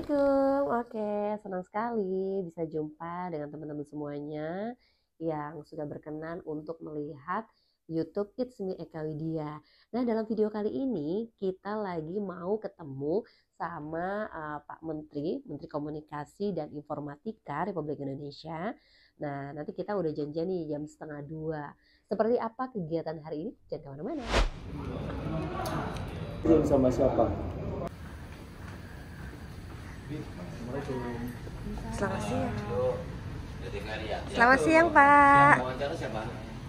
Assalamualaikum. Oke, senang sekali bisa jumpa dengan teman-teman semuanya yang sudah berkenan untuk melihat YouTube Kids Me Eka Widya. Nah, dalam video kali ini kita lagi mau ketemu sama Pak Menteri, Menteri Komunikasi dan Informatika Republik Indonesia. Nah, nanti kita udah janjian nih jam 1:30. Seperti apa kegiatan hari ini? Jangan kemana-mana. Sama siapa? Selamat siang. Selamat siang, Pak. Wawancara siapa?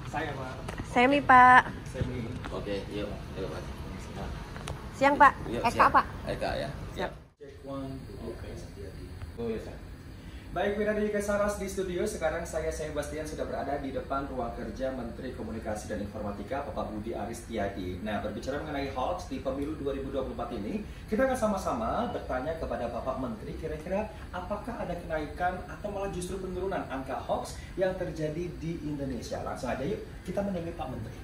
Saya, Pak. Semi, Pak. Oke, yuk, Pak. Siang, Pak. Yuk, Eka, siap. Pak. Eka ya. Siap. Cek one. Oke. Oh ya, Pak. Baik, Wiradi Saras di studio. Sekarang saya Bastian sudah berada di depan ruang kerja Menteri Komunikasi dan Informatika Bapak Budi Aris Setiadi. Nah, berbicara mengenai hoax di pemilu 2024 ini, kita akan sama-sama bertanya kepada Bapak Menteri kira-kira apakah ada kenaikan atau malah justru penurunan angka hoax yang terjadi di Indonesia. Langsung aja yuk, kita menemui Pak Menteri.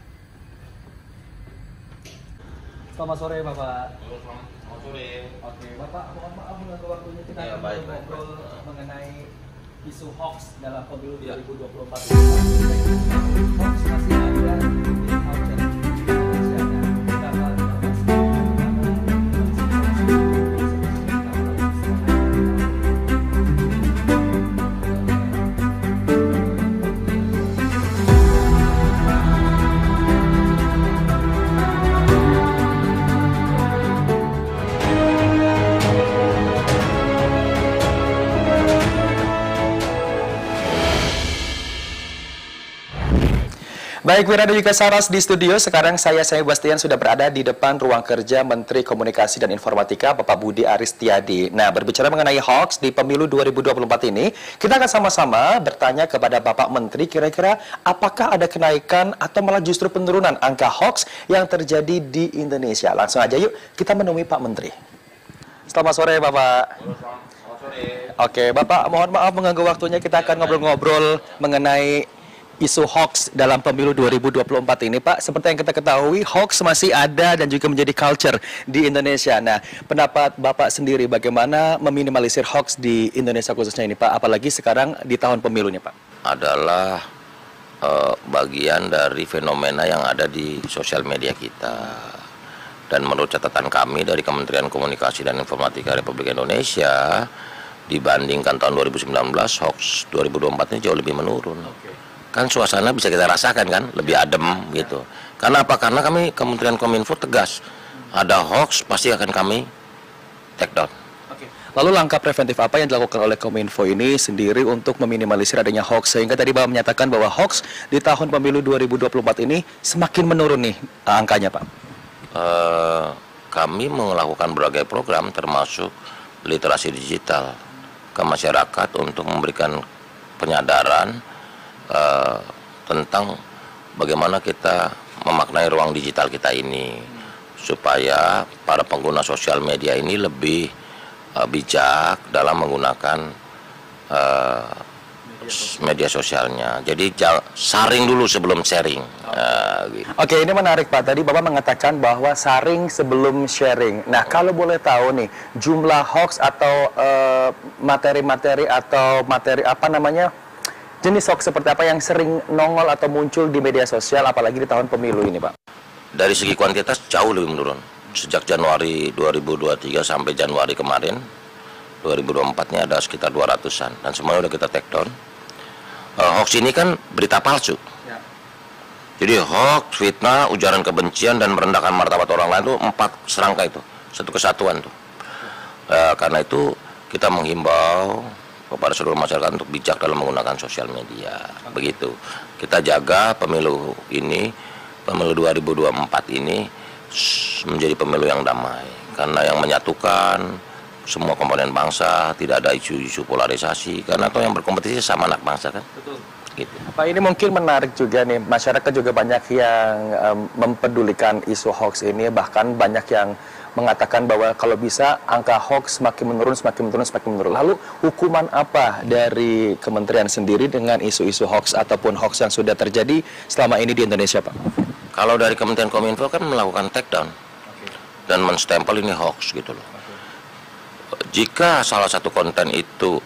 Selamat sore, Bapak. Selamat sore. Oke, Bapak, mohon maaf mengganggu waktunya, kita Ya, akan baik. ngobrol mengenai isu hoax dalam pemilu Ya. 2024 ini. Hoax masih ada di culture Indonesia dan kita akan membahas Baik, Wira dan juga Saras di studio. Sekarang saya Bastian sudah berada di depan ruang kerja Menteri Komunikasi dan Informatika Bapak Budi Aris Setiadi. Nah, berbicara mengenai hoax di pemilu 2024 ini, kita akan sama-sama bertanya kepada Bapak Menteri kira-kira apakah ada kenaikan atau malah justru penurunan angka hoax yang terjadi di Indonesia. Langsung aja yuk kita menemui Pak Menteri. Selamat sore, Bapak. Selamat sore. Oke, Bapak, mohon maaf mengganggu waktunya. Kita akan ngobrol-ngobrol mengenai isu hoax dalam pemilu 2024 ini, Pak. Seperti yang kita ketahui, hoax masih ada dan juga menjadi culture di Indonesia. Nah, pendapat Bapak sendiri bagaimana meminimalisir hoax di Indonesia khususnya ini, Pak? Apalagi sekarang di tahun pemilu nih, Pak. Adalah bagian dari fenomena yang ada di sosial media kita. Dan menurut catatan kami dari Kementerian Komunikasi dan Informatika Republik Indonesia, dibandingkan tahun 2019, hoax 2024 ini jauh lebih menurun. Kan suasana bisa kita rasakan kan, lebih adem gitu. Karena apa? Karena kami Kementerian Kominfo tegas, ada hoax pasti akan kami take down. Lalu langkah preventif apa yang dilakukan oleh Kominfo ini sendiri untuk meminimalisir adanya hoax? Sehingga tadi Bapak menyatakan bahwa hoax di tahun pemilu 2024 ini semakin menurun nih angkanya, Pak. Kami melakukan berbagai program termasuk literasi digital ke masyarakat untuk memberikan penyadaran tentang bagaimana kita memaknai ruang digital kita ini supaya para pengguna sosial media ini lebih bijak dalam menggunakan media sosialnya. Jadi saring dulu sebelum sharing. Gitu. Oke, ini menarik, Pak. Tadi Bapak mengatakan bahwa saring sebelum sharing. Nah, kalau boleh tahu nih, jumlah hoax atau materi-materi atau materi apa namanya, jenis hoax seperti apa yang sering nongol atau muncul di media sosial, apalagi di tahun pemilu ini, Pak? Dari segi kuantitas jauh lebih menurun. Sejak Januari 2023 sampai Januari kemarin, 2024-nya ada sekitar 200-an. Dan semuanya udah kita take down. Hoax ini kan berita palsu. Ya. Jadi hoax, fitnah, ujaran kebencian, dan merendahkan martabat orang lain itu 4 serangka itu. Satu kesatuan tuh. Karena itu kita menghimbau kepada seluruh masyarakat untuk bijak dalam menggunakan sosial media. Begitu. Kita jaga pemilu ini, pemilu 2024 ini menjadi pemilu yang damai. Karena yang menyatukan semua komponen bangsa, tidak ada isu-isu polarisasi. Karena atau yang berkompetisi sama anak bangsa kan. Betul. Gitu. Pak, ini mungkin menarik juga nih, masyarakat juga banyak yang mempedulikan isu hoax ini, bahkan banyak yang mengatakan bahwa kalau bisa angka hoax semakin menurun, semakin menurun, semakin menurun. Lalu hukuman apa dari kementerian sendiri dengan isu-isu hoax ataupun hoax yang sudah terjadi selama ini di Indonesia, Pak? Kalau dari Kementerian Kominfo kan melakukan take down dan menstempel ini hoax gitu loh. Jika salah satu konten itu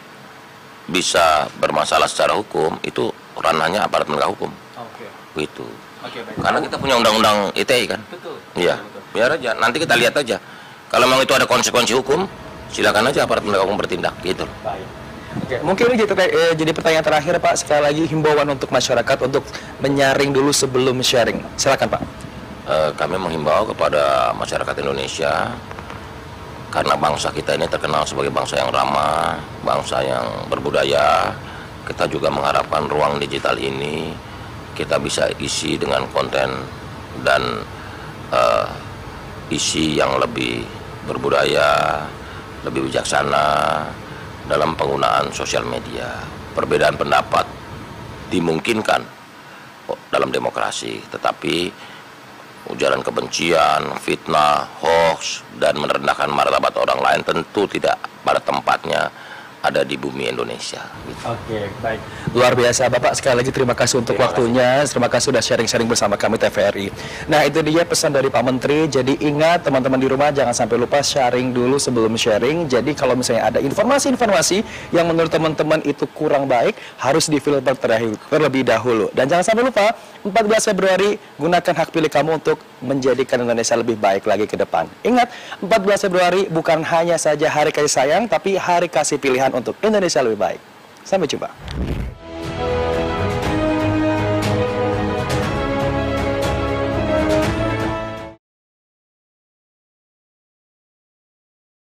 bisa bermasalah secara hukum, itu ranahnya aparat penegak hukum. Oke. Gitu. Oke, baik. Karena kita punya undang-undang ITE kan. Betul. Iya. Biar aja. Nanti kita lihat aja. Kalau memang itu ada konsekuensi hukum, silakan aja aparat penegak hukum bertindak. Gitu. Baik. Oke, mungkin ini jadi pertanyaan terakhir Pak. Sekali lagi himbauan untuk masyarakat untuk menyaring dulu sebelum sharing. Silakan Pak. Kami menghimbau kepada masyarakat Indonesia, karena bangsa kita ini terkenal sebagai bangsa yang ramah, bangsa yang berbudaya. Kita juga mengharapkan ruang digital ini kita bisa isi dengan konten dan isi yang lebih berbudaya, lebih bijaksana dalam penggunaan sosial media. Perbedaan pendapat dimungkinkan dalam demokrasi, tetapi ujaran kebencian, fitnah, hoax, dan merendahkan martabat orang lain tentu tidak pada tempatnya ada di bumi Indonesia. Oke, baik. Luar biasa Bapak, sekali lagi terima kasih untuk waktunya. Terima kasih sudah sharing-sharing bersama kami TVRI. Nah, itu dia pesan dari Pak Menteri. Jadi ingat teman-teman di rumah, jangan sampai lupa sharing dulu sebelum sharing. Jadi kalau misalnya ada informasi-informasi yang menurut teman-teman itu kurang baik, harus difilter terlebih dahulu. Dan jangan sampai lupa 14 Februari gunakan hak pilih kamu untuk menjadikan Indonesia lebih baik lagi ke depan. Ingat, 14 Februari bukan hanya saja hari kasih sayang, tapi hari kasih pilihan untuk Indonesia lebih baik. Sampai jumpa.